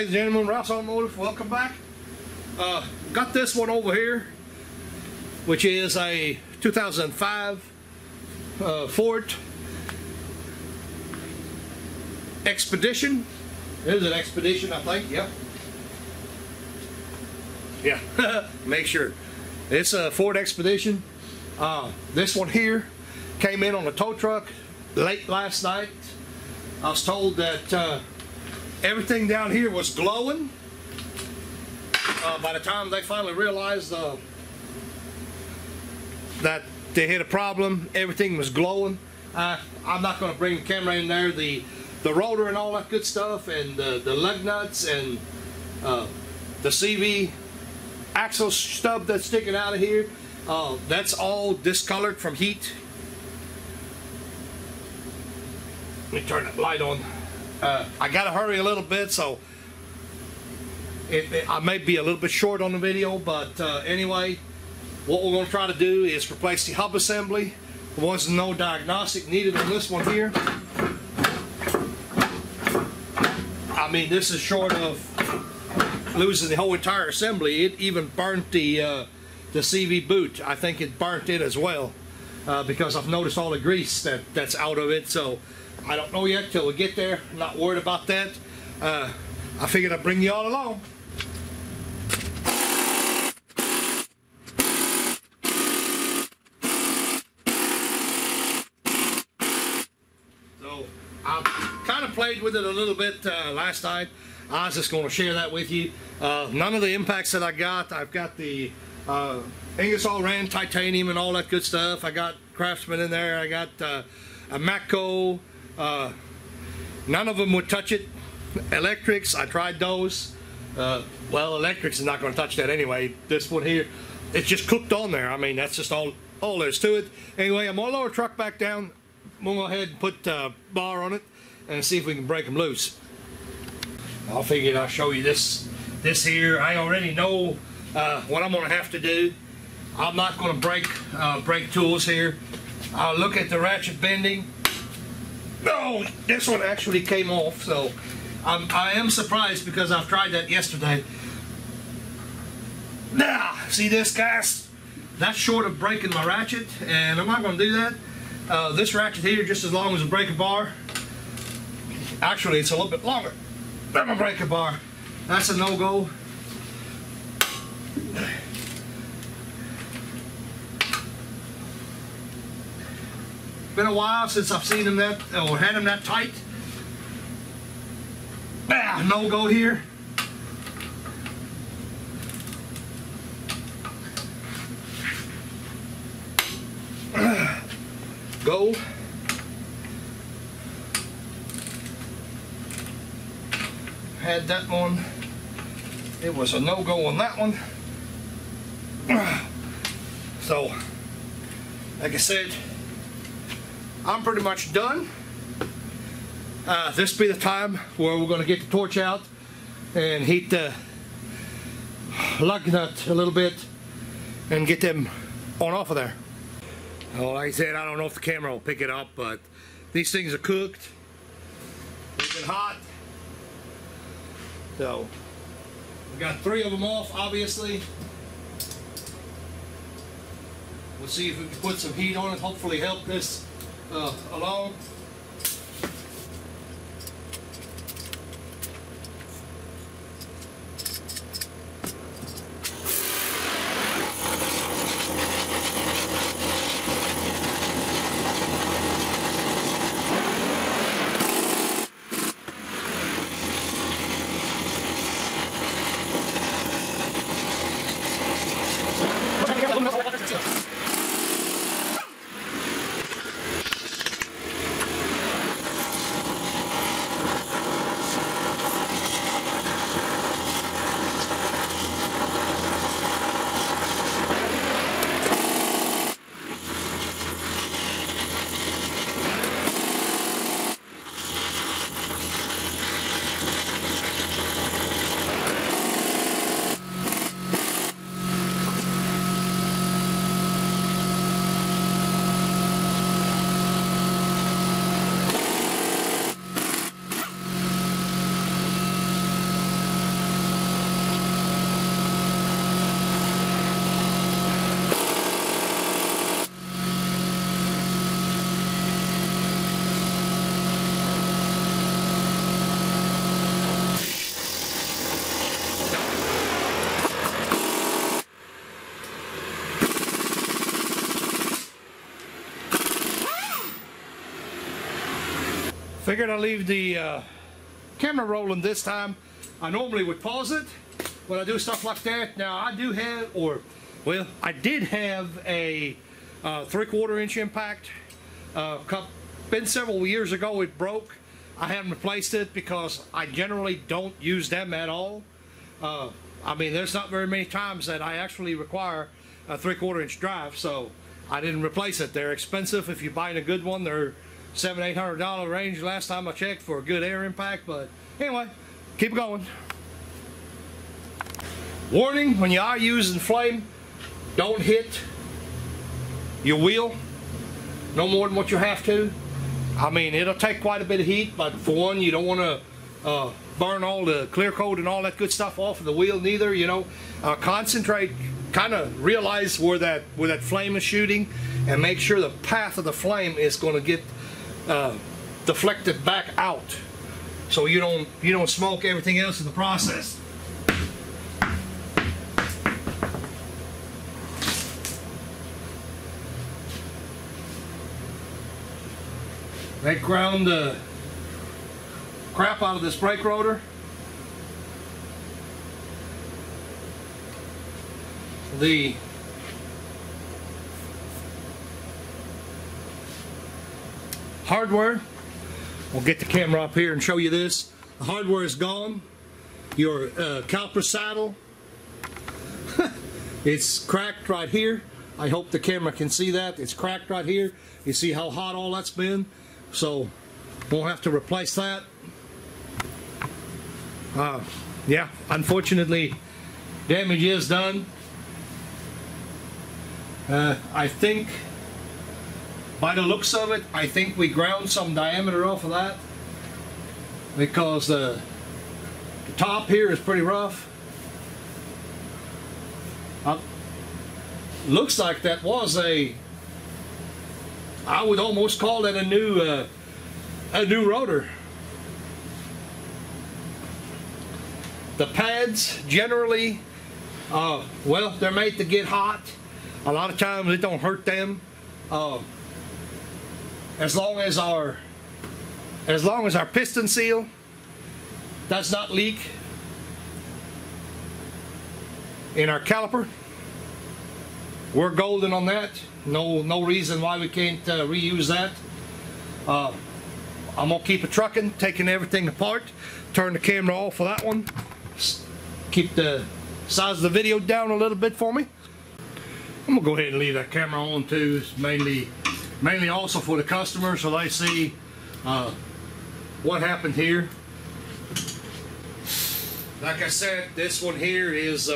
ladies and gentlemen, Ross Automotive, welcome back. Got this one over here, which is a 2005 Ford Expedition. It is an Expedition, I think. Yep. Yeah, make sure. It's a Ford Expedition. This one here came in on a tow truck late last night. I was told that everything down here was glowing. By the time they finally realized that they had a problem, everything was glowing. I'm not going to bring the camera in there. The rotor and all that good stuff, and the lug nuts and the CV axle stub that's sticking out of here, that's all discolored from heat. Let me turn that light on. I gotta hurry a little bit, so I may be a little bit short on the video, but anyway, what we're going to try to do is replace the hub assembly. There was no diagnostic needed on this one here. I mean, this is short of losing the whole entire assembly. It even burnt the CV boot. I think it burnt it as well, because I've noticed all the grease that's out of it. So I don't know yet till we get there. I'm not worried about that. I figured I'd bring you all along. So I kind of played with it a little bit last night. I was just going to share that with you. None of the impacts that I got. I've got the Ingersoll Rand titanium and all that good stuff. I got Craftsman in there. I got a Matco. None of them would touch it. Electrics, I tried those. Well, electrics is not going to touch that anyway. This one here, it's just cooked on there. I mean, that's just all there's to it. Anyway, I'm going to lower the truck back down. I'm going to go ahead and put a bar on it and see if we can break them loose. I figured I'll show you this here. I already know what I'm going to have to do. I'm not going to break tools here. I'll look at the ratchet bending. No, this one actually came off, so I am surprised because I've tried that yesterday. Now, see this, guys? That's short of breaking my ratchet, and I'm not going to do that. This ratchet here, just as long as a breaker bar. Actually, it's a little bit longer than a breaker bar. That's a no-go. Been a while since I've seen them or had them that tight. No go here. Go. Had that one. It was a no-go on that one. So, like I said, I'm pretty much done. This will be the time where we're going to get the torch out and heat the lug nut a little bit and get them on off of there. Well, like I said, I don't know if the camera will pick it up, but these things are cooked. They've been hot. So, we got 3 of them off, obviously. We'll see if we can put some heat on it, hopefully help this along. Figured I'd leave the camera rolling this time. I normally would pause it when I do stuff like that. Now I do have, well, I did have a 3/4 inch impact. Been several years ago it broke. I haven't replaced it because I generally don't use them at all. I mean, there's not very many times that I actually require a 3/4 inch drive, so I didn't replace it. They're expensive. If you buy a good one, they're $700–800 range last time I checked for a good air impact. But anyway, keep going. Warning, when you are using flame, don't hit your wheel no more than what you have to. I mean, it'll take quite a bit of heat, but for one, you don't want to burn all the clear coat and all that good stuff off of the wheel neither, you know. Concentrate, kind of realize where that flame is shooting, and make sure the path of the flame is going to get deflected back out, so you don't smoke everything else in the process. They ground the crap out of this brake rotor. The hardware, we'll get the camera up here and show you this. The hardware is gone. Your caliper saddle, it's cracked right here. I hope the camera can see that. It's cracked right here. You see how hot all that's been? So we'll have to replace that. Yeah, unfortunately, damage is done. I think, by the looks of it, I think we ground some diameter off of that, because the top here is pretty rough. Looks like that was I would almost call that a new rotor. The pads generally, well, they're made to get hot. A lot of times it don't hurt them. As long as our piston seal does not leak in our caliper, we're golden on that. No reason why we can't reuse that. I'm gonna keep it trucking, taking everything apart. Turn the camera off for that one. Keep the size of the video down a little bit for me. I'm gonna go ahead and leave that camera on too. It's mainly also for the customer, so they see what happened here. Like I said, this one here is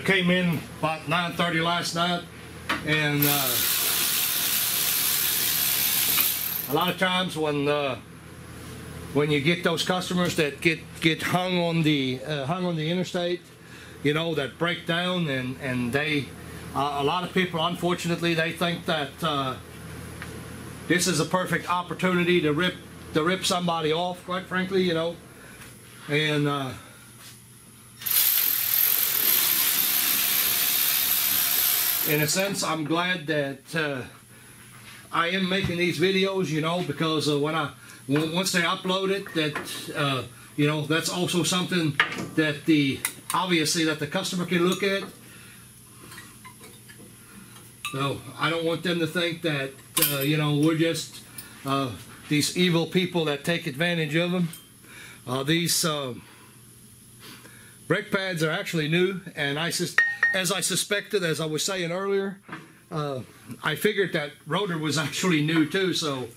came in about 9:30 last night, and a lot of times when you get those customers that get hung on the interstate, you know, that break down, and they a lot of people, unfortunately, they think that this is a perfect opportunity to rip somebody off, quite frankly, you know. And in a sense, I'm glad that I am making these videos, you know, because once they upload it, that you know, that's also something that obviously that the customer can look at. So I don't want them to think that you know, we're just these evil people that take advantage of them. These brake pads are actually new, and as I suspected, as I was saying earlier, I figured that rotor was actually new too. So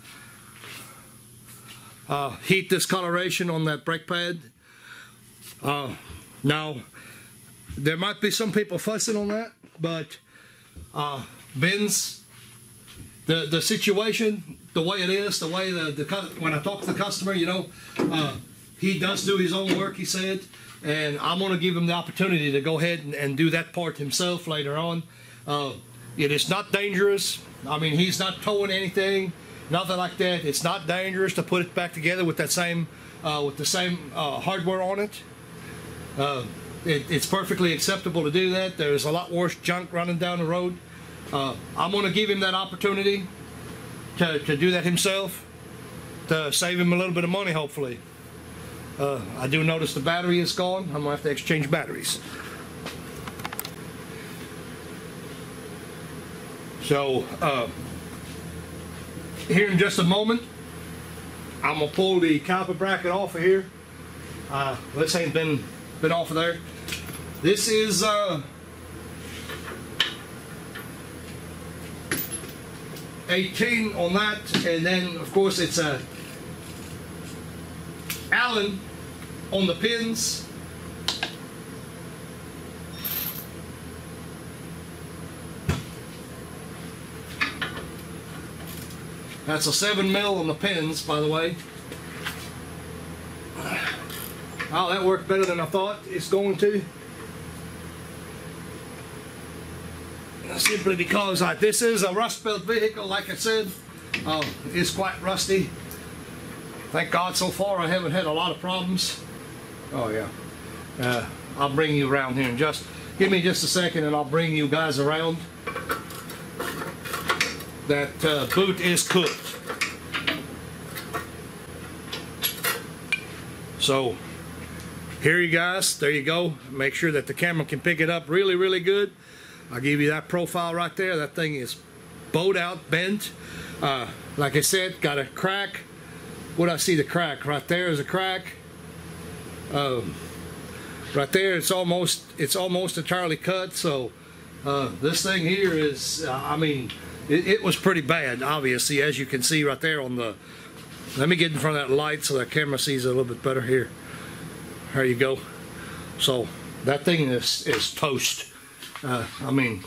heat discoloration on that brake pad. Now there might be some people fussing on that, but Ben's the situation, the way it is, the way when I talk to the customer, you know, he does do his own work, he said, and I'm going to give him the opportunity to go ahead and do that part himself later on. It is not dangerous. I mean, he's not towing anything, nothing like that. It's not dangerous to put it back together with that same hardware on it. It's perfectly acceptable to do that. There's a lot worse junk running down the road. I'm going to give him that opportunity to do that himself. save him a little bit of money, hopefully. I do notice the battery is gone. I'm gonna have to exchange batteries. So here in just a moment, I'm gonna pull the caliper bracket off of here. This ain't been off of there. This is 18 on that, and then of course it's a Allen on the pins. That's a 7mm on the pins, by the way. Oh, that worked better than I thought it's going to. Simply because this is a rust belt vehicle, like I said. It's quite rusty. Thank God so far I haven't had a lot of problems. Oh yeah. I'll bring you around here and give me just a second and I'll bring you guys around. That boot is cooked. So here you guys, there you go. Make sure that the camera can pick it up really, really good. I'll give you that profile right there. That thing is bowed out, bent. Like I said, got a crack. What I see the crack right there is a crack. Right there, it's almost entirely cut. So this thing here is, I mean, it was pretty bad. Obviously, as you can see right there on the. Let me get in front of that light so the camera sees it a little bit better here. There you go. So that thing is toast. I mean,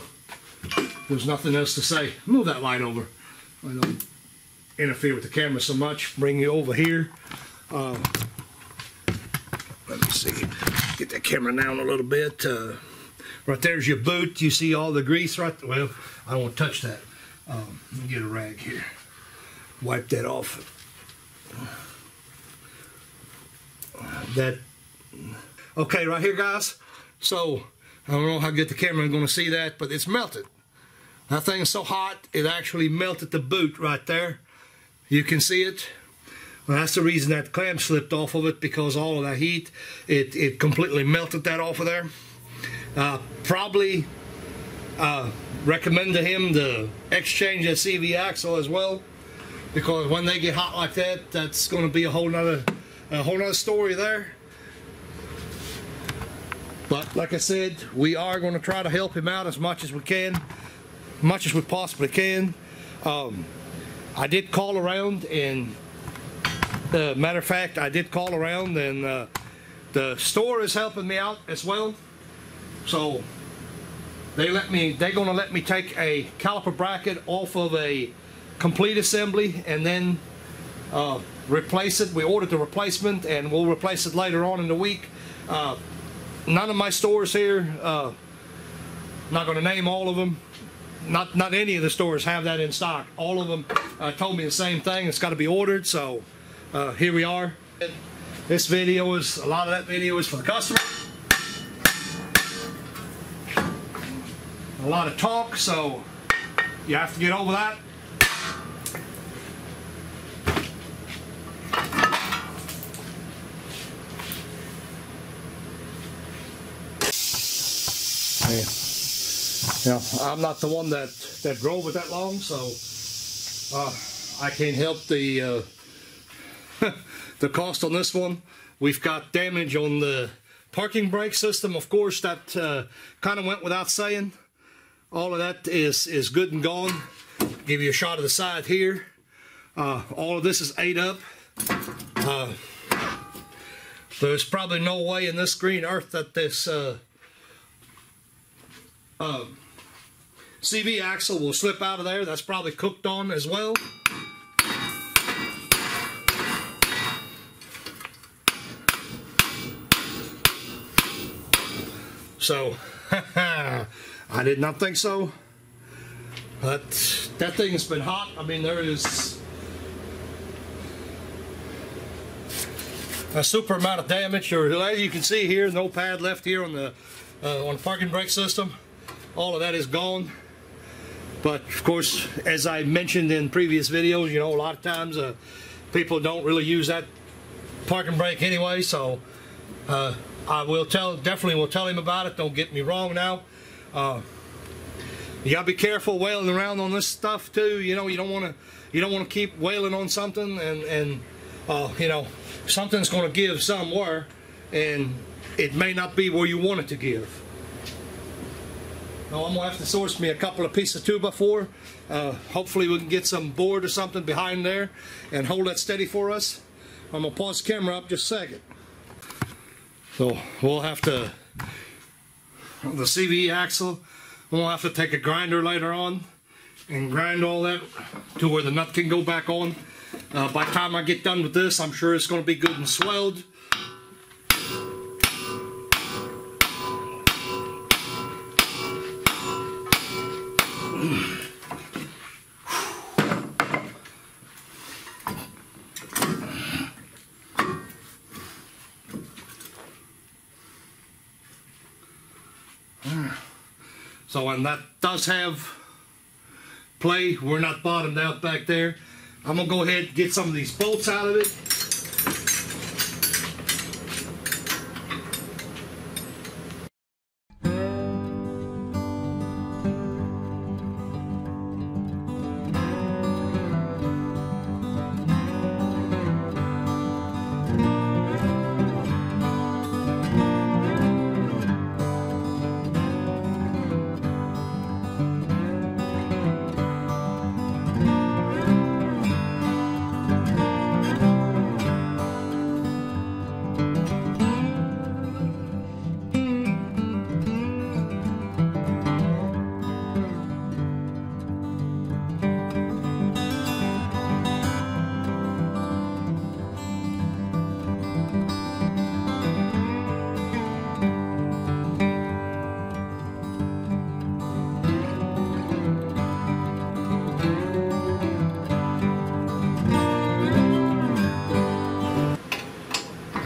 there's nothing else to say. Move that light over. I don't interfere with the camera so much. Bring you over here. Let me see. Get that camera down a little bit. Right there's your boot. You see all the grease right there. Well, I don't want to touch that. Let me get a rag here. Wipe that off. Okay, right here, guys. So I don't know how good the camera is going to see that, but it's melted. That thing is so hot, it actually melted the boot right there. You can see it. Well, that's the reason that clamp slipped off of it, because all of that heat, it completely melted that off of there. Probably recommend to him to exchange that CV axle as well, because when they get hot like that, that's going to be a whole nother story there. But like I said, we are going to try to help him out as much as we can, much as we possibly can. I did call around, and matter of fact, I did call around, and the store is helping me out as well. So they're going to let me take a caliper bracket off of a complete assembly and then replace it. We ordered the replacement, and we'll replace it later on in the week. None of my stores here, not going to name all of them, not any of the stores have that in stock. All of them told me the same thing. It's got to be ordered. So here we are. This video is, a lot of that video is for the customer. A lot of talk, so you have to get over that. You know, I'm not the one that drove it that long, so I can't help the the cost on this one. We've got damage on the parking brake system, of course. That kind of went without saying. All of that is good and gone. Give you a shot of the side here. All of this is ate up. There's probably no way in this green earth that this CV axle will slip out of there. That's probably cooked on as well. So I did not think so, but that thing has been hot. I mean, there is a super amount of damage. Or as you can see here, no pad left here on the parking brake system. All of that is gone. But of course, as I mentioned in previous videos, you know, a lot of times people don't really use that parking brake anyway, so I definitely will tell him about it. Don't get me wrong now. You gotta be careful wailing around on this stuff too. You know, you don't want to keep wailing on something and you know, something's going to give somewhere, and it may not be where you want it to give. Now I'm gonna have to source me a couple of pieces of 2x4. Hopefully we can get some board or something behind there and hold that steady for us. I'm gonna pause the camera up just a second. So we'll have to, the CV axle, we'll have to take a grinder later on and grind all that to where the nut can go back on. By the time I get done with this, I'm sure it's going to be good and swelled. So when that does have play, we're not bottomed out back there. I'm gonna go ahead and get some of these bolts out of it.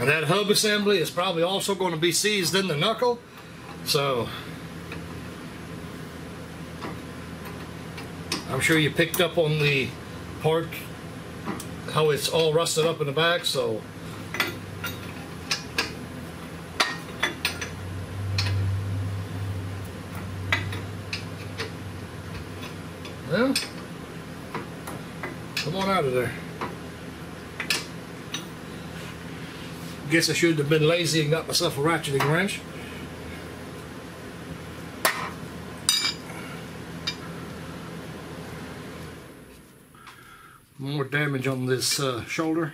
And that hub assembly is probably also going to be seized in the knuckle, so I'm sure you picked up on the part how it's all rusted up in the back. So well, come on out of there. Guess I should have been lazy and got myself a ratcheting wrench. More damage on this shoulder.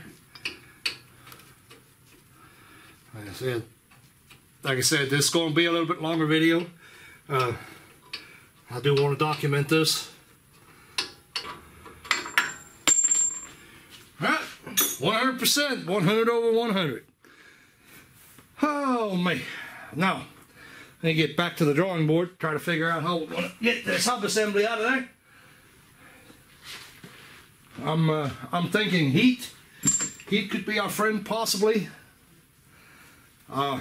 Like I said, this is going to be a little bit longer video. I do want to document this. All right, 100%, 100 over 100. Oh man! Now, let me get back to the drawing board. Try to figure out how we're going to get this hub assembly out of there. I'm thinking heat. Heat could be our friend, possibly. I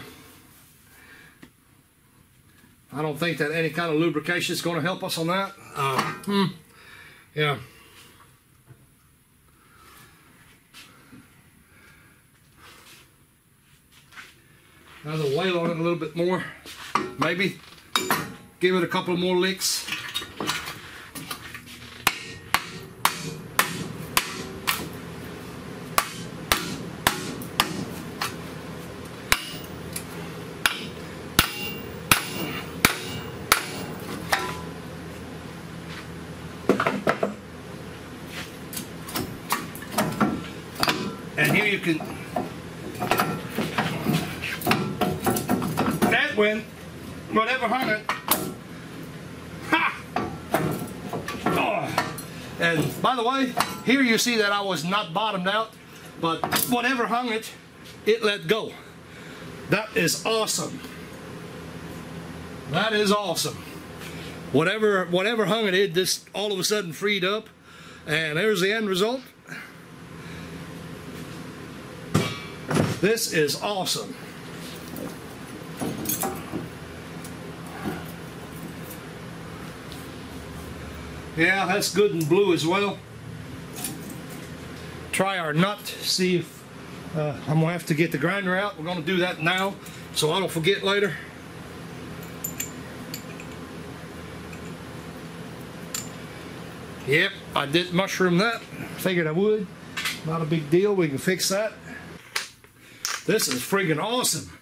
don't think that any kind of lubrication is going to help us on that. Yeah. Another wail on it a little bit more. Maybe give it a couple more licks. And here you can, that went, whatever hung it, ha! Oh. And by the way, here you see that I was not bottomed out, but whatever hung it, it let go. That is awesome. That is awesome. Whatever hung it just all of a sudden freed up, and there's the end result. This is awesome. Yeah, that's good and blue as well. try our nut, see if I'm gonna have to get the grinder out. We're gonna do that now so I don't forget later. Yep, I did mushroom that. Figured I would. Not a big deal, we can fix that. This is friggin' awesome.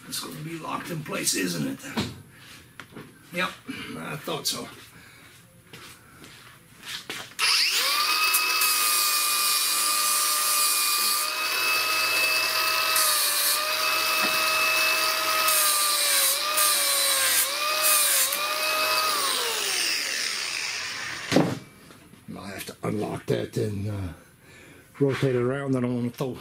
It's gonna be locked in place, isn't it? Yep, I thought so. I'll have to unlock that and rotate it around. I don't want to throw.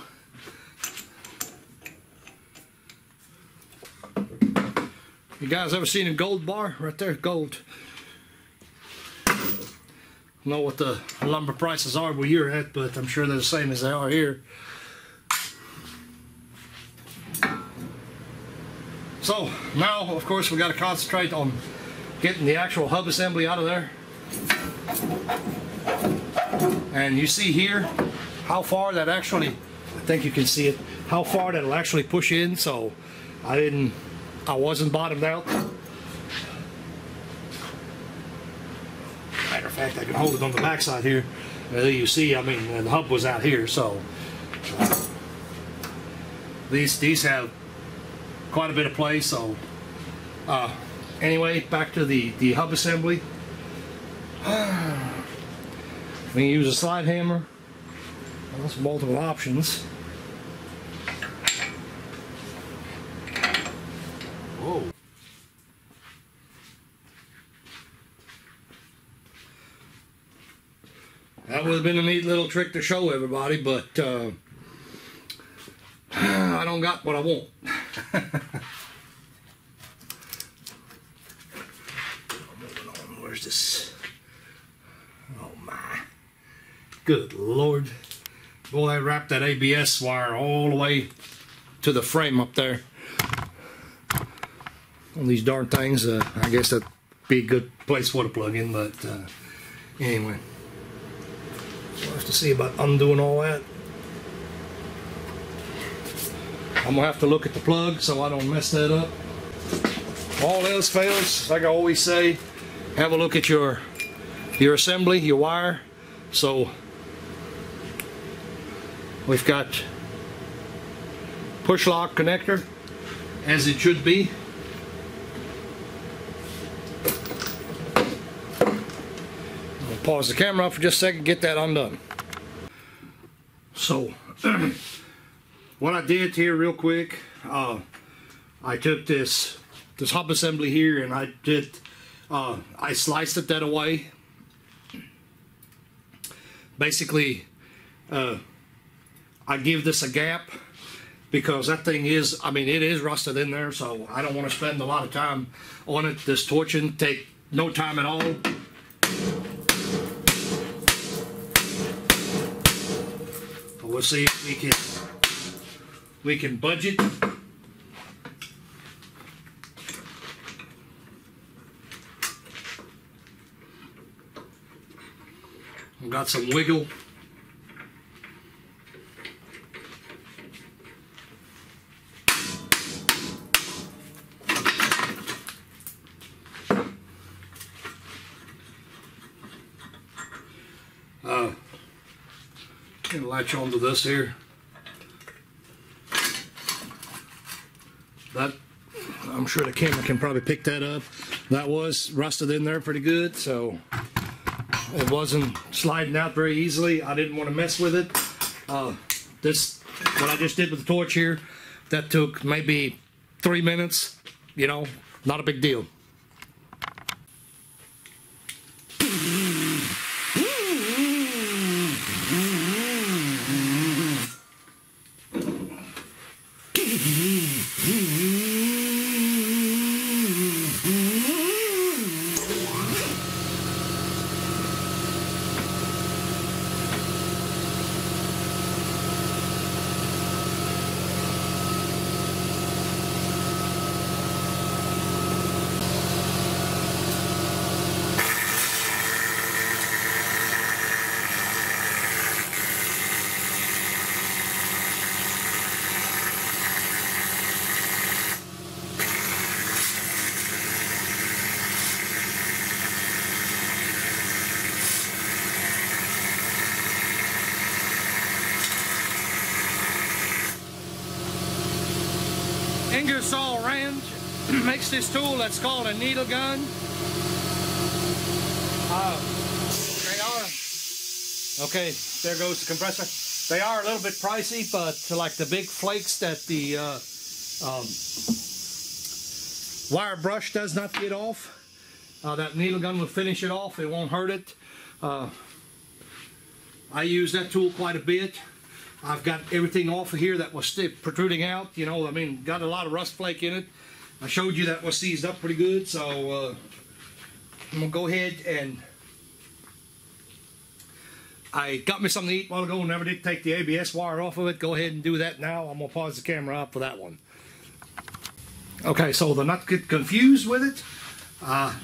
You guys ever seen a gold bar? Right there, gold. I don't know what the lumber prices are where you're at, but I'm sure they're the same as they are here. So now, of course, we got to concentrate on getting the actual hub assembly out of there. And you see here how far that actually, I think you can see it, how far that'll actually push in. So I wasn't bottomed out. Matter of fact, I can hold it on the back side here. You see, I mean, the hub was out here, so these have quite a bit of play. So anyway, back to the hub assembly. We can use a slide hammer. There's multiple options. Whoa. That would have been a neat little trick to show everybody, but I don't got what I want. Where's this? Oh my. Good Lord. Boy, I wrapped that ABS wire all the way to the frame up there. On these darn things, I guess that'd be a good place for to plug in, but anyway. We'll have to see about undoing all that. I'm gonna have to look at the plug so I don't mess that up. All else fails, like I always say, have a look at your assembly, your wire. So we've got push lock connector as it should be. I'll pause the camera up for just a second, get that undone. So what I did here real quick, I took this hub assembly here and I sliced it that away. Basically, I give this a gap because that thing is, I mean, it is rusted in there, so I don't want to spend a lot of time on it. This torching take no time at all. But we'll see if we can budget. We've got some wiggle. Gonna latch onto this here. That, I'm sure the camera can probably pick that up. That was rusted in there pretty good, so it wasn't sliding out very easily. I didn't want to mess with it. What I just did with the torch here, that took maybe 3 minutes. You know, not a big deal. Ingersoll Rand makes this tool that's called a needle gun. They are, okay, there goes the compressor. They are a little bit pricey, but like the big flakes that the wire brush does not get off, that needle gun will finish it off. It won't hurt it. I use that tool quite a bit. I've got everything off of here that was still protruding out, you know, I mean, got a lot of rust flake in it. I showed you that was seized up pretty good, so I'm gonna go ahead and I got me something to eat a while ago, never did take the ABS wire off of it. Go ahead and do that now. I'm gonna pause the camera up for that one. Okay, so to not get confused with it,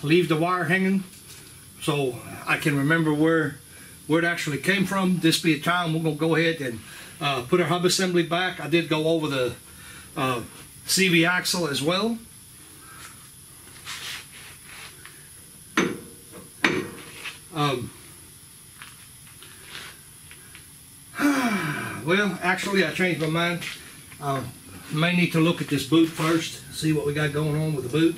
leave the wire hanging so I can remember where it actually came from. This be a time we're gonna go ahead and put our hub assembly back. I did go over the CV axle as well. Well, actually I changed my mind. May need to look at this boot first, see what we got going on with the boot.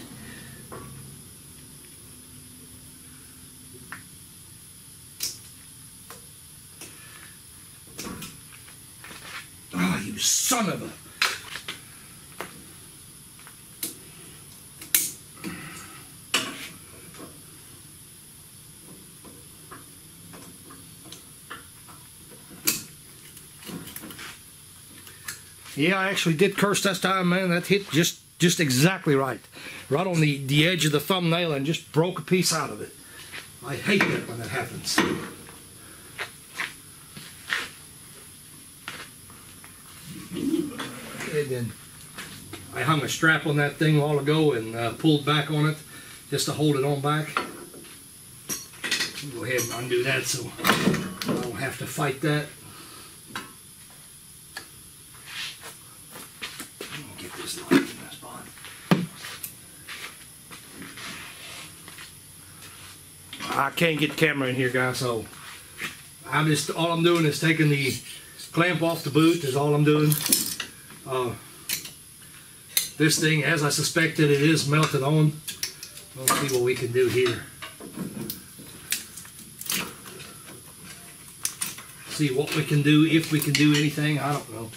Oh, you son of a... Yeah, I actually did curse this time, man. That hit just exactly right. Right on the edge of the thumbnail and just broke a piece out of it. I hate that when that happens. And then I hung a strap on that thing a while ago and pulled back on it just to hold it on back. Go ahead and undo that so I don't have to fight that. Get this locked in this spot. I can't get the camera in here, guys, so all I'm doing is taking the clamp off the boot is all I'm doing. This thing, as I suspected, it is melted on. Let's see what we can do here. See what we can do, if we can do anything, I don't know.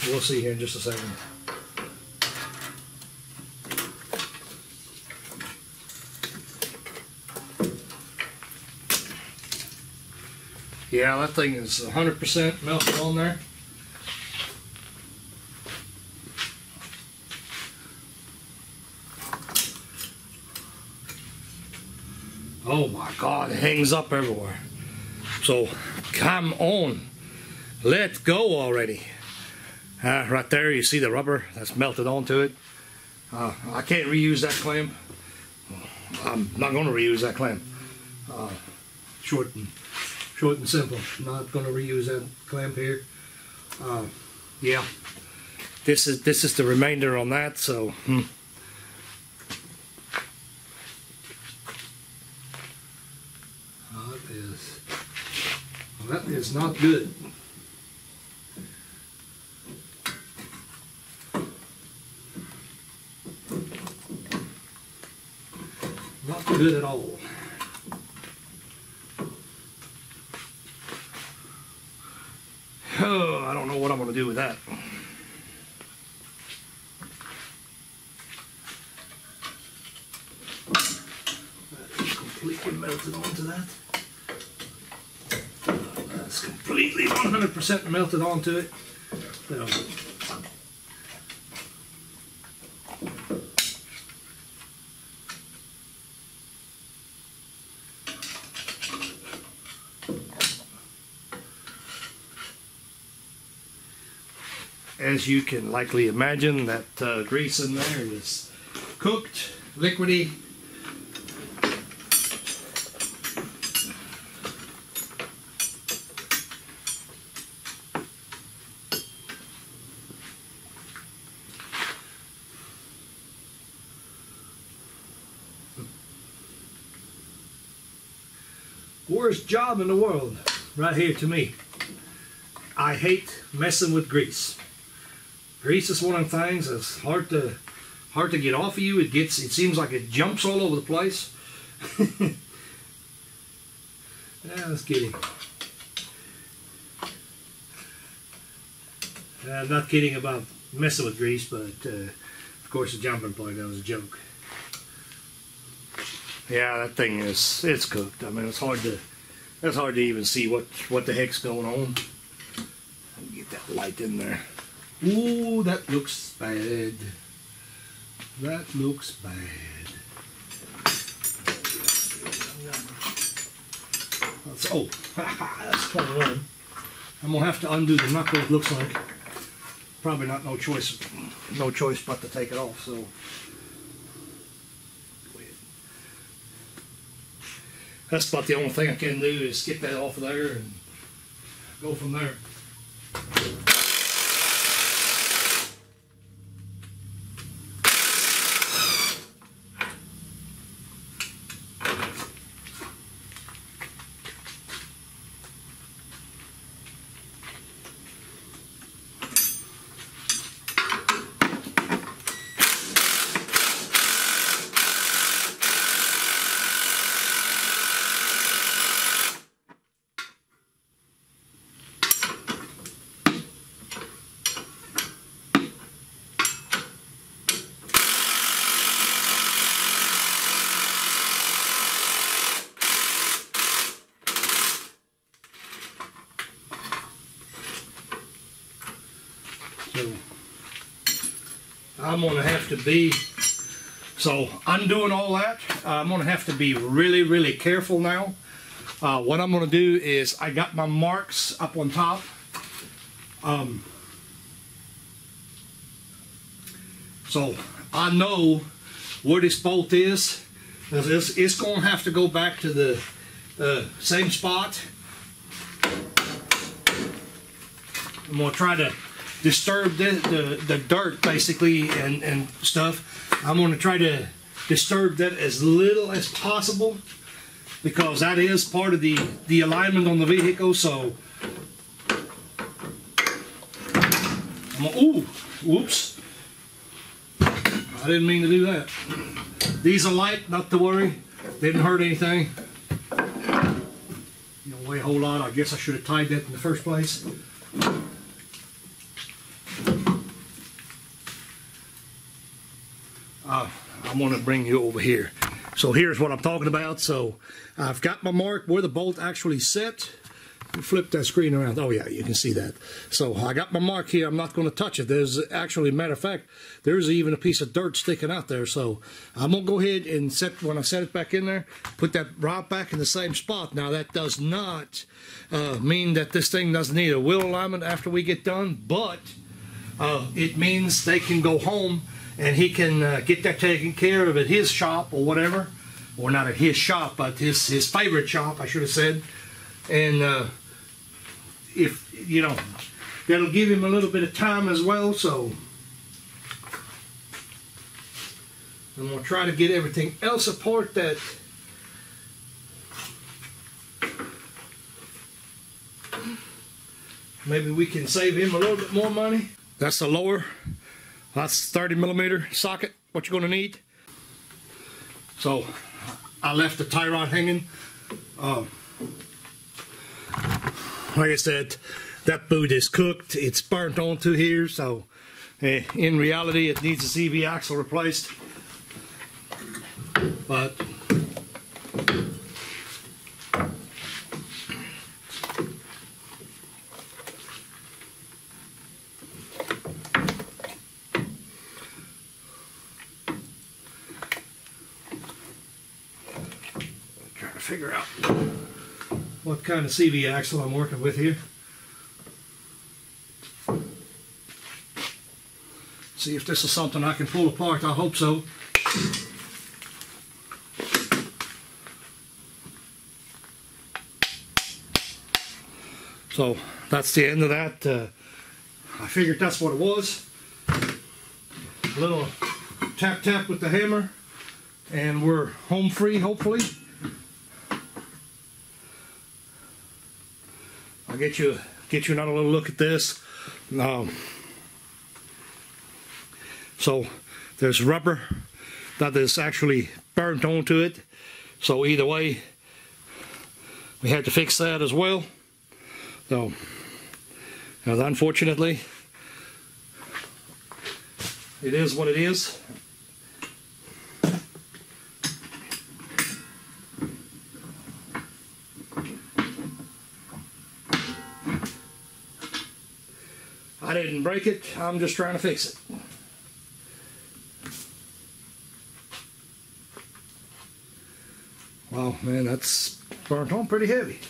We'll see here in just a second. Yeah, that thing is 100% melted on there. Oh my God, it hangs up everywhere. So, come on, let go already. Right there, you see the rubber that's melted onto it. I can't reuse that clamp. I'm not going to reuse that clamp. Short and simple. Not going to reuse that clamp here. Yeah, this is the remainder on that. So. That is not good. Not good at all. Oh, I don't know what I'm going to do with that. That is completely melted onto that. That's completely 100% melted onto it. So, as you can likely imagine, that grease in there is cooked, liquidy. Worst job in the world, right here to me. I hate messing with grease. Grease is one of the things that's hard to get off of you. It seems like it jumps all over the place. Yeah, let's get him. I'm not kidding about messing with grease, but of course the jumping point, that was a joke. Yeah, that thing it's cooked. I mean, it's hard to even see what the heck's going on. Get that light in there. Ooh, that looks bad. That looks bad. Oh, that's 21. I'm gonna have to undo the knuckle, it looks like. Probably not no choice but to take it off, so. That's about the only thing I can do is get that off of there and go from there. I'm going to have to be, so undoing all that, I'm going to have to be really, really careful now. What I'm going to do is, I got my marks up on top. So I know where this bolt is. It's going to have to go back to the same spot. I'm going to try to disturb the dirt basically and stuff. I'm going to try to disturb that as little as possible because that is part of the alignment on the vehicle. So ooh, whoops, I didn't mean to do that. These are light, not to worry, didn't hurt anything. You don't weigh a whole lot. I guess I should have tied that in the first place. I'm going to bring you over here. So here's what I'm talking about. So I've got my mark where the bolt actually set. Flip that screen around. Oh yeah, you can see that. So I got my mark here. I'm not going to touch it. There's actually, matter of fact, there's even a piece of dirt sticking out there. So I'm going to go ahead and when I set it back in there, put that right back in the same spot. Now that does not mean that this thing doesn't need a wheel alignment after we get done, but it means they can go home and he can get that taken care of at his shop or whatever, or not at his shop, but his favorite shop, I should have said. And if you know, that'll give him a little bit of time as well. So I'm gonna try to get everything else apart that maybe we can save him a little bit more money. That's the lower. That's 30mm socket, what you're going to need. So I left the tie rod hanging. Like I said, that boot is cooked. It's burnt onto here, so in reality it needs a CV axle replaced. But figure out what kind of CV axle I'm working with here. See if this is something I can pull apart. I hope so. So that's the end of that. I figured that's what it was. A little tap tap with the hammer and we're home free, hopefully. I'll get you another little look at this. So there's rubber that is actually burnt onto it. So either way, we had to fix that as well. So unfortunately, it is what it is. I didn't break it, I'm just trying to fix it. Well, man, that's burnt on pretty heavy.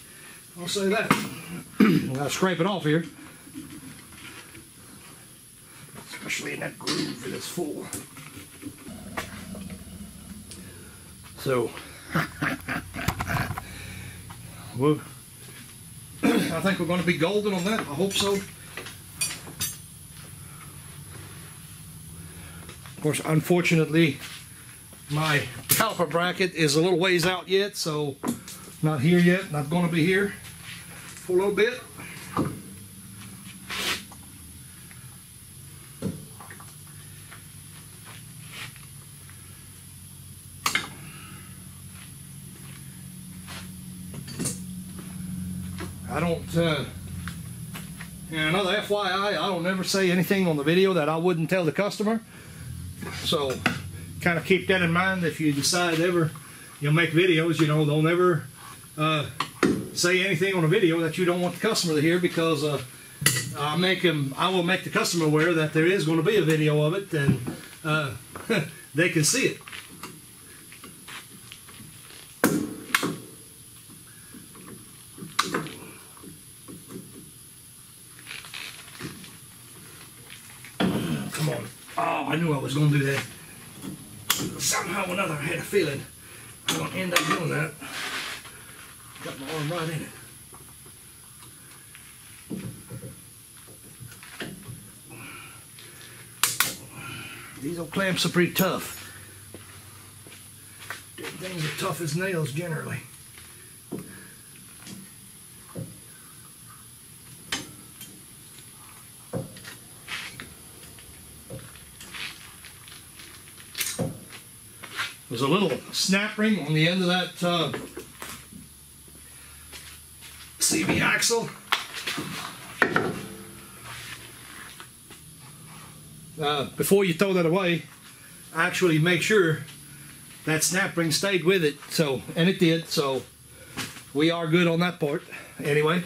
I'll say that. I gotta scrape it off here. Especially in that groove that is full. So, well, I think we're going to be golden on that. I hope so. Of course, unfortunately, my caliper bracket is a little ways out yet, so not here yet. Not going to be here for a little bit. I don't, and another FYI, I don't ever say anything on the video that I wouldn't tell the customer. So kind of keep that in mind if you decide ever you'll make videos. You know, don't ever say anything on a video that you don't want the customer to hear, because I will make the customer aware that there is going to be a video of it, and they can see it. Come on. Oh, I knew I was going to do that. Somehow or another, I had a feeling I'm going to end up doing that. Got my arm right in it. These old clamps are pretty tough. Them things are tough as nails generally. There's a little snap ring on the end of that CV axle. Before you throw that away, actually make sure that snap ring stayed with it. So, and it did. So we are good on that part. Anyway.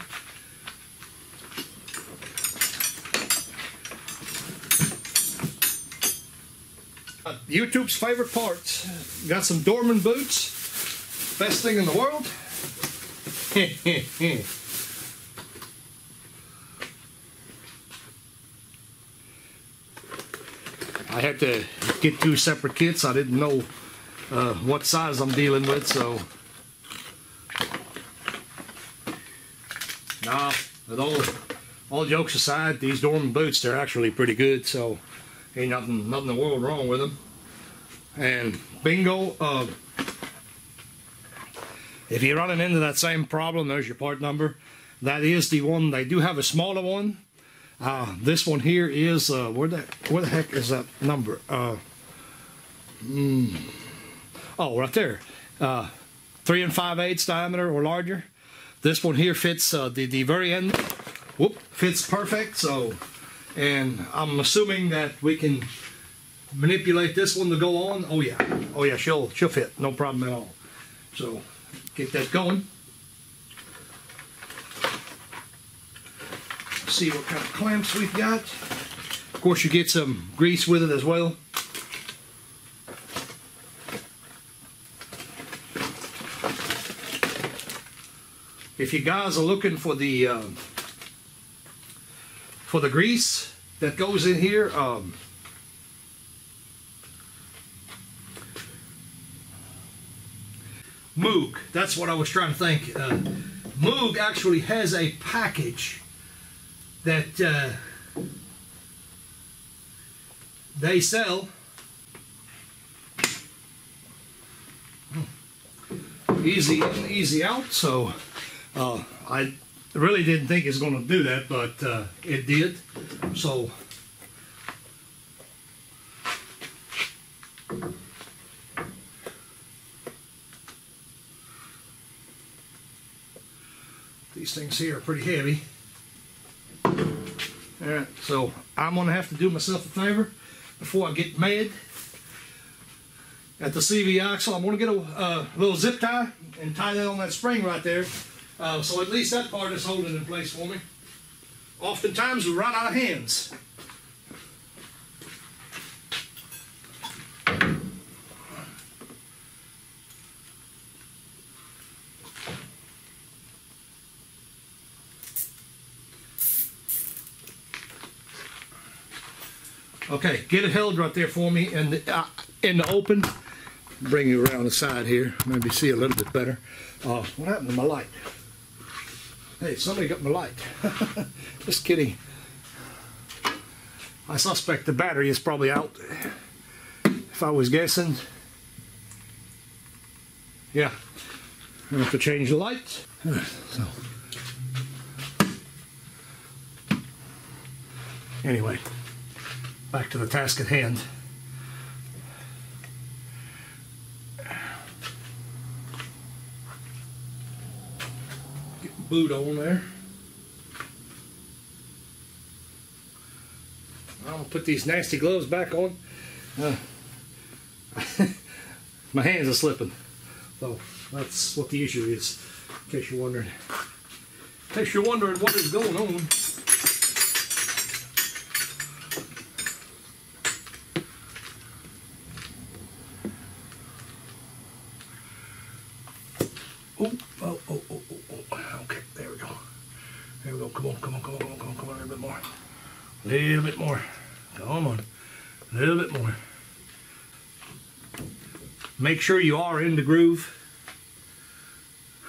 YouTube's favorite parts. Got some Dorman boots. Best thing in the world. I had to get 2 separate kits. I didn't know what size I'm dealing with, so. Nah, with all jokes aside, these Dorman boots, they're actually pretty good, so ain't nothing in the world wrong with them. And bingo, if you're running into that same problem, there's your part number. That is the one. They do have a smaller one. This one here is where the heck is that number? Oh, right there. 3 5/8 diameter or larger. This one here fits the very end. Whoop, fits perfect. So, and I'm assuming that we can manipulate this one to go on. Oh yeah, she'll fit, no problem at all. So get that going. See what kind of clamps we've got. Of course, you get some grease with it as well. If you guys are looking for the grease that goes in here, Moog, that's what I was trying to think. Moog actually has a package that they sell. Easy in, easy out. So I really didn't think it's going to do that, but it did. So These things here are pretty heavy. Alright, so I'm going to have to do myself a favor before I get mad. At the CV axle, I'm going to get a little zip tie and tie that on that spring right there. So at least that part is holding in place for me. Oftentimes we run out of hands. Okay, get it held right there for me in the open. Bring you around the side here, maybe see a little bit better. What happened to my light? Hey, somebody got my light. Just kidding. I suspect the battery is probably out. If I was guessing, yeah, I have to change the light. So, anyway, back to the task at hand. Boot on there. I'm gonna put these nasty gloves back on. My hands are slipping, so that's what the issue is. In case you're wondering. In case you're wondering what is going on. Okay, there we go. There we go. Come on, come on, come on, come on, come on, come on, a little bit more. A little bit more. Come on. A little bit more. Make sure you are in the groove.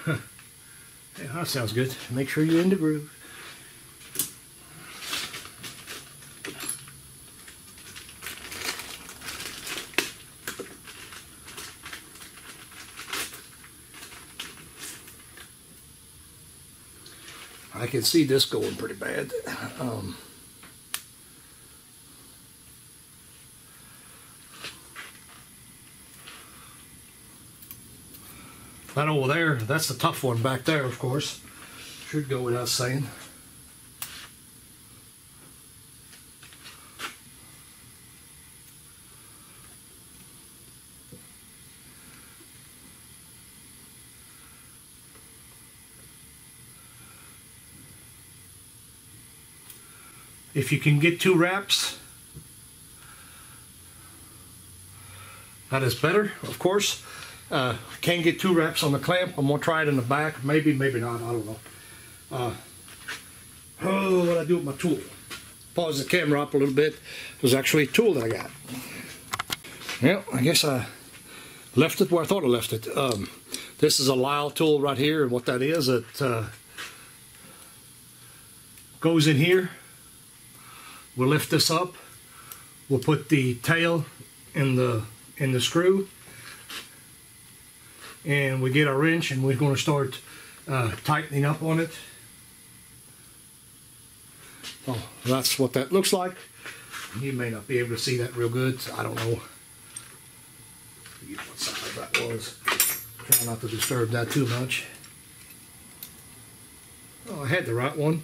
Yeah, that sounds good. Make sure you're in the groove. I can see this going pretty bad. That over there, that's the tough one back there, of course. Should go without saying. If you can get 2 wraps, that is better, of course. Can't get 2 wraps on the clamp. I'm gonna try it in the back. Maybe, maybe not. I don't know. Oh, what I do with my tool? Pause the camera up a little bit. It was actually a tool that I got. Well, I guess I left it where I thought I left it. This is a Lyle tool right here, and what that is, it goes in here. We'll lift this up. We'll put the tail in the screw, and we get our wrench, and we're going to start tightening up on it. Oh, that's what that looks like. You may not be able to see that real good. I don't know. Forget what size that was. Try not to disturb that too much. Oh, I had the right one.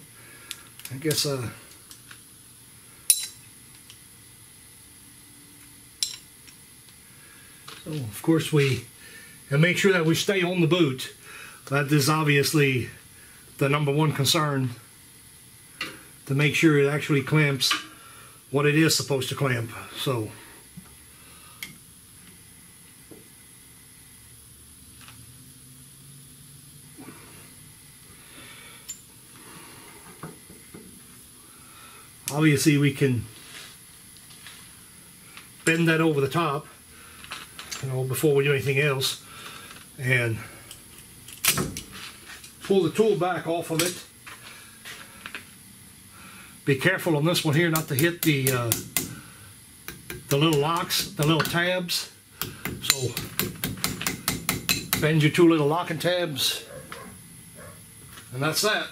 I guess so of course we make sure that we stay on the boot. That is obviously the #1 concern, to make sure it actually clamps what it is supposed to clamp. So obviously we can bend that over the top, you know, before we do anything else, and pull the tool back off of it. Be careful on this one here not to hit the little locks, the little tabs. So bend your 2 little locking tabs, and that's that.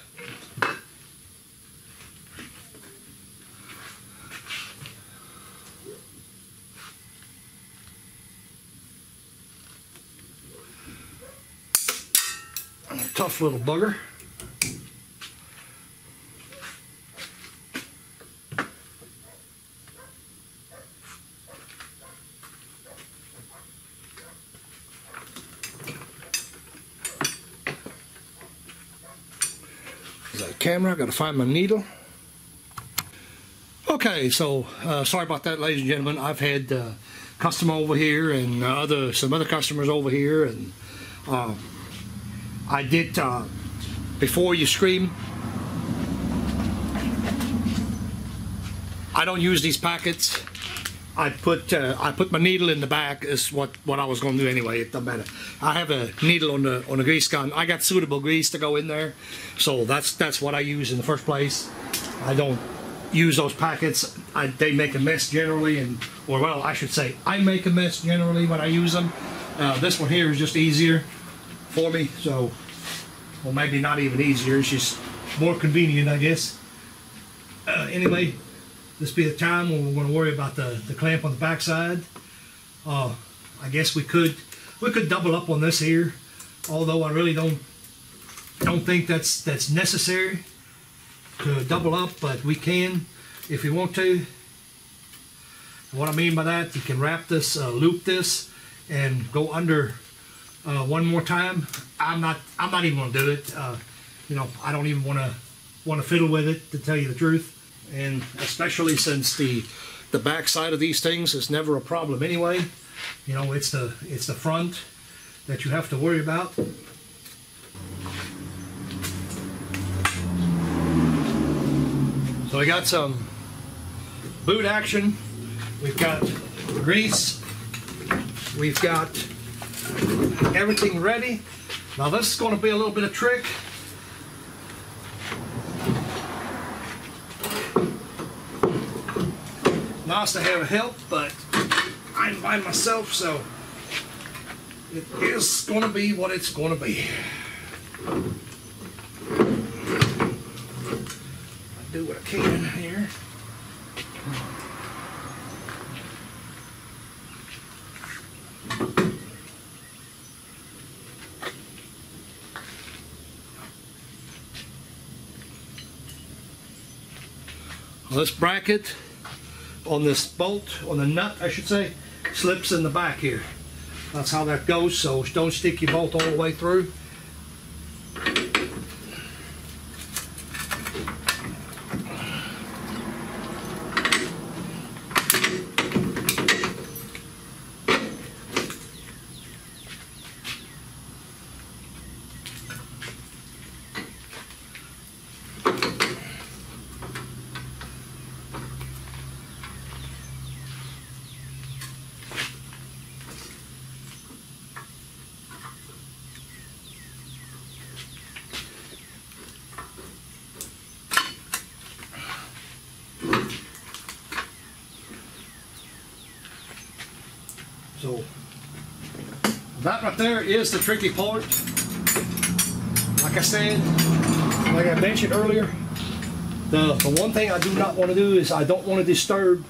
Tough little bugger. the camera, I gotta find my needle. Okay, so sorry about that, ladies and gentlemen. I've had customer over here and some other customers over here, and I did before you scream. I don't use these packets. I put my needle in the back. Is what I was going to do anyway. It doesn't matter. I have a needle on the grease gun. I got suitable grease to go in there, so that's what I use in the first place. I don't use those packets. They make a mess generally, or well, I should say, I make a mess generally when I use them. This one here is just easier for me, so, well, maybe not even easier. It's just more convenient, I guess. Anyway, this be the time when we're going to worry about the clamp on the backside. I guess we could double up on this here, although I really don't think that's necessary to double up, but we can if you want to. What I mean by that, you can wrap this, loop this, and go under one more time. I'm not even going to do it. You know, I don't even want to fiddle with it, to tell you the truth. And especially since the back side of these things is never a problem anyway. You know, it's the front that you have to worry about. So we got some boot action. We've got grease. We've got everything ready. Now this is going to be a little bit of trick. Nice to have help, but I'm by myself, so it is going to be what it's going to be. I do what I can here. Well, this bracket on this bolt, on the nut I should say, slips in the back here. That's how that goes, so don't stick your bolt all the way through. So that right there is the tricky part. Like I said, like I mentioned earlier, the one thing I do not want to do is I don't want to disturb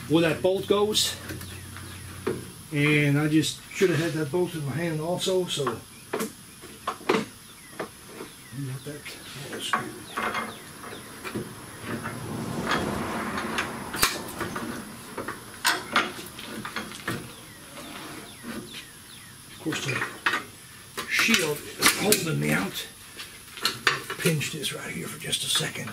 where that bolt goes. And I just should have had that bolt in my hand also, so got that all screwed. Of course, the shield is holding me out. Pinch this right here for just a second.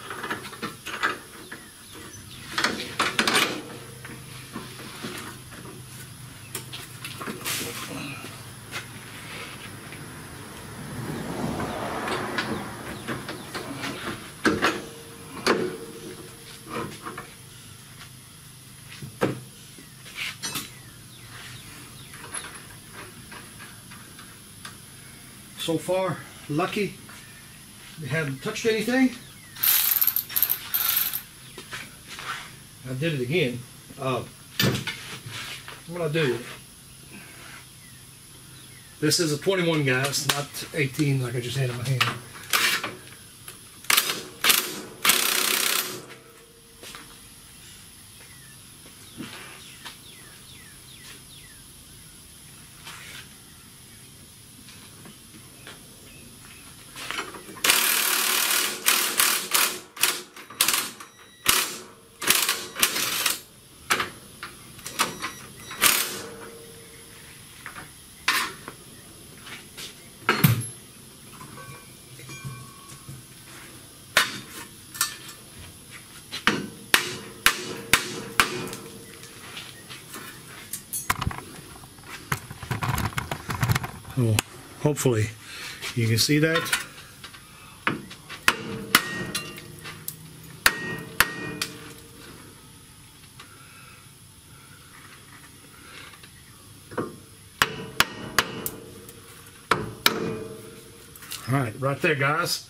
So far, lucky. We haven't touched anything. I did it again. What I do? This is a 21 gas, not 18 like I just had in my hand. So hopefully you can see that. All right, right there, guys.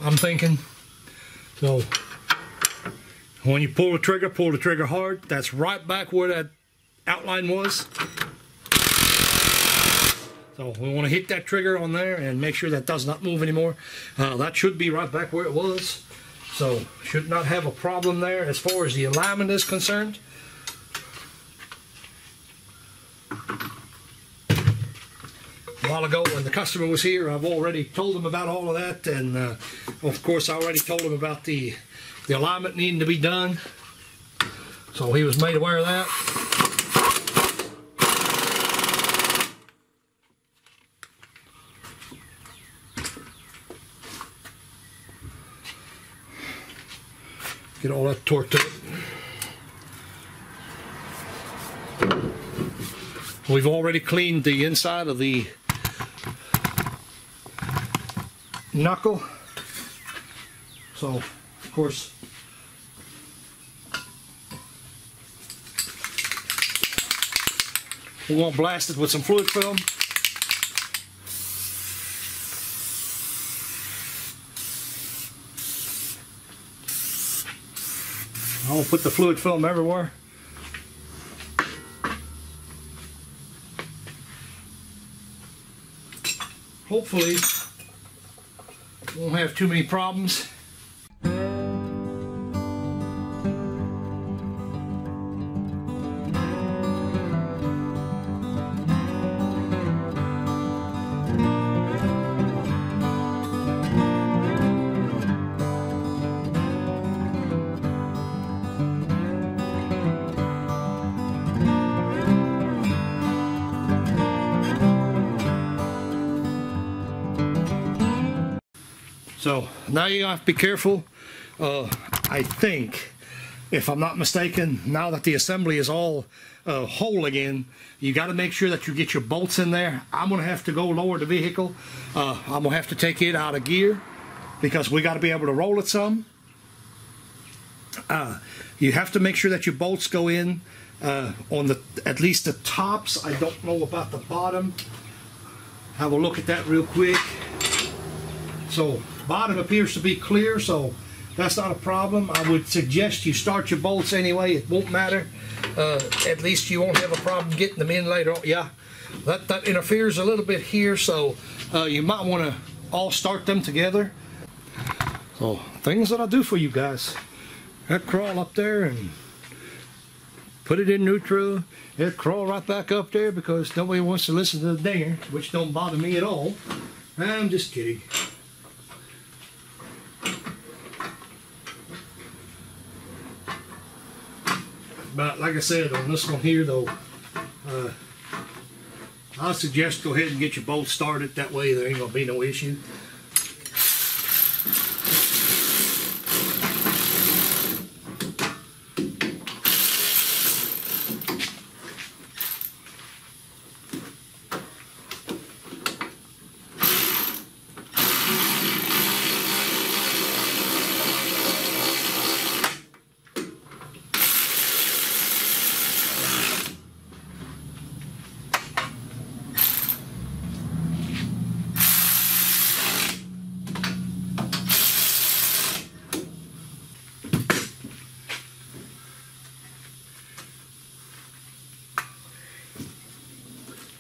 I'm thinking, so when you pull the trigger hard. That's right back where that outline was. So we want to hit that trigger on there and make sure that does not move anymore. That should be right back where it was. So should not have a problem there as far as the alignment is concerned. A while ago when the customer was here, I've already told him about all of that, and of course I already told him about the alignment needing to be done. So he was made aware of that. Get all that torqued up. We've already cleaned the inside of the knuckle. So, of course, we're going to blast it with some fluid film. I'll put the fluid film everywhere. Hopefully, won't have too many problems. So now you have to be careful. I think, if I'm not mistaken, now that the assembly is all whole again, you got to make sure that you get your bolts in there. I'm going to have to go lower the vehicle. I'm going to have to take it out of gear because we got to be able to roll it some. You have to make sure that your bolts go in on at least the tops. I don't know about the bottom. Have a look at that real quick. So bottom appears to be clear, so that's not a problem. I would suggest you start your bolts anyway. It won't matter. At least you won't have a problem getting them in later on. Yeah, that interferes a little bit here, so you might want to all start them together. So things that I do for you guys. I crawl up there and put it in neutral. It crawl right back up there because nobody wants to listen to the dinger, which don't bother me at all. I'm just kidding. But like I said, on this one here though, I suggest go ahead and get your bolts started. That way there ain't gonna be no issue.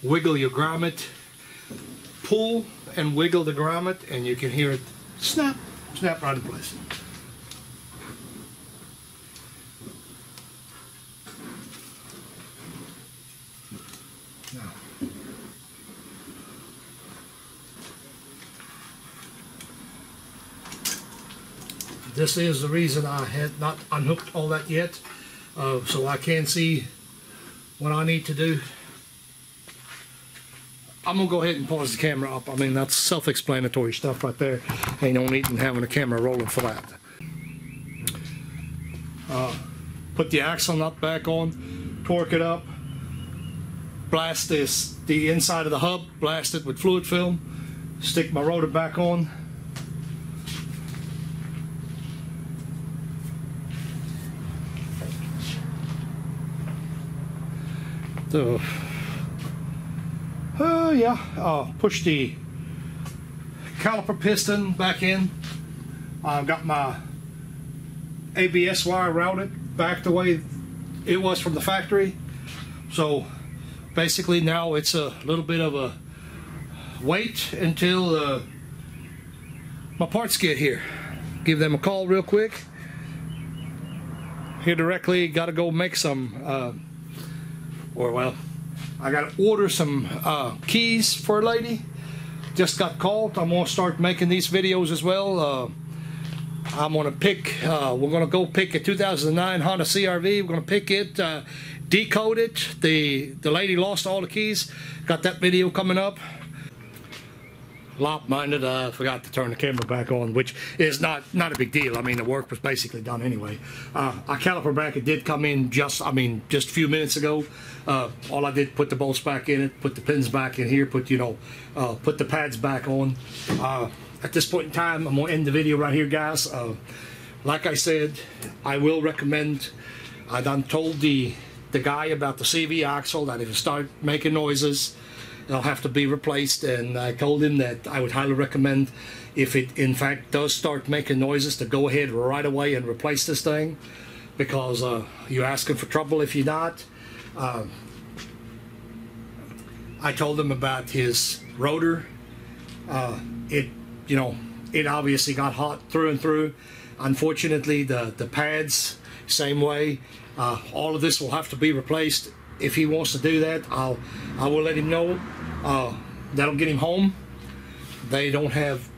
Wiggle your grommet, pull and wiggle the grommet, and you can hear it snap, snap right in place. Now, this is the reason I had not unhooked all that yet, so I can see what I need to do. I'm going to go ahead and pause the camera up. I mean, that's self-explanatory stuff right there. Ain't no need in having a camera rolling for that. Put the axle nut back on, torque it up, blast the inside of the hub, blast it with fluid film, stick my rotor back on. So, push the caliper piston back in. I've got my ABS wire routed back the way it was from the factory. So basically now it's a little bit of a wait until my parts get here. Give them a call real quick. Here directly, got to go make some I got to order some keys for a lady. Just got called. I'm going to start making these videos as well. I'm going to pick, we're going to go pick a 2009 Honda CR-V. We're going to pick it, decode it. The lady lost all the keys. Got that video coming up. Lop-minded, I forgot to turn the camera back on, which is not a big deal. I mean, the work was basically done anyway. Our caliper bracket did come in just a few minutes ago. All I did, put the bolts back in it, put the pins back in here, put the pads back on. At this point in time, I'm gonna end the video right here, guys. Like I said, I will recommend. I done told the guy about the CV axle that if it start making noises, it'll have to be replaced, and I told him that I would highly recommend, if it in fact does start making noises, to go ahead right away and replace this thing, because you're asking for trouble if you're not. I told him about his rotor. It obviously got hot through and through. Unfortunately, the pads, same way. All of this will have to be replaced. If he wants to do that, I will let him know. That'll get him home. They don't have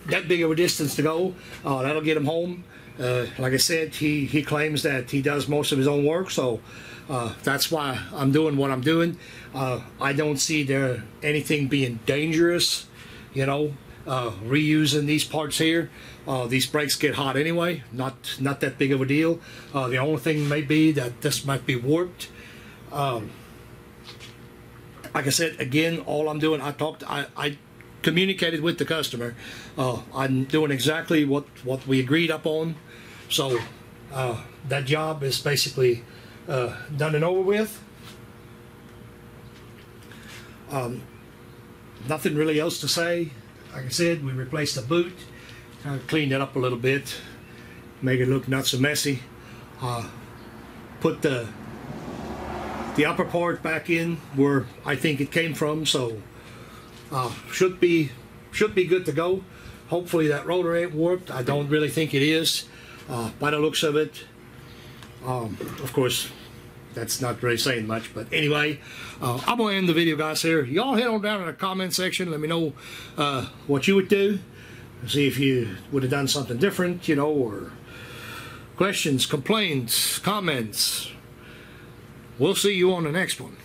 that big of a distance to go. That'll get him home. Like I said, he claims that he does most of his own work, so that's why I'm doing what I'm doing. I don't see there anything being dangerous, reusing these parts here. These brakes get hot anyway, not that big of a deal. The only thing may be that this might be warped. Like I said, again, all I'm doing, I communicated with the customer. I'm doing exactly what we agreed upon. So that job is basically done and over with. Nothing really else to say. Like I said, we replaced the boot, kind of cleaned it up a little bit, make it look not so messy. Put the upper part back in where I think it came from, so should be good to go. Hopefully that rotor ain't warped. I don't really think it is, by the looks of it. Of course, that's not really saying much, but anyway, I'm gonna end the video, guys, here. Y'all head on down in the comment section, let me know what you would do, see if you would have done something different, or questions, complaints, comments. We'll see you on the next one.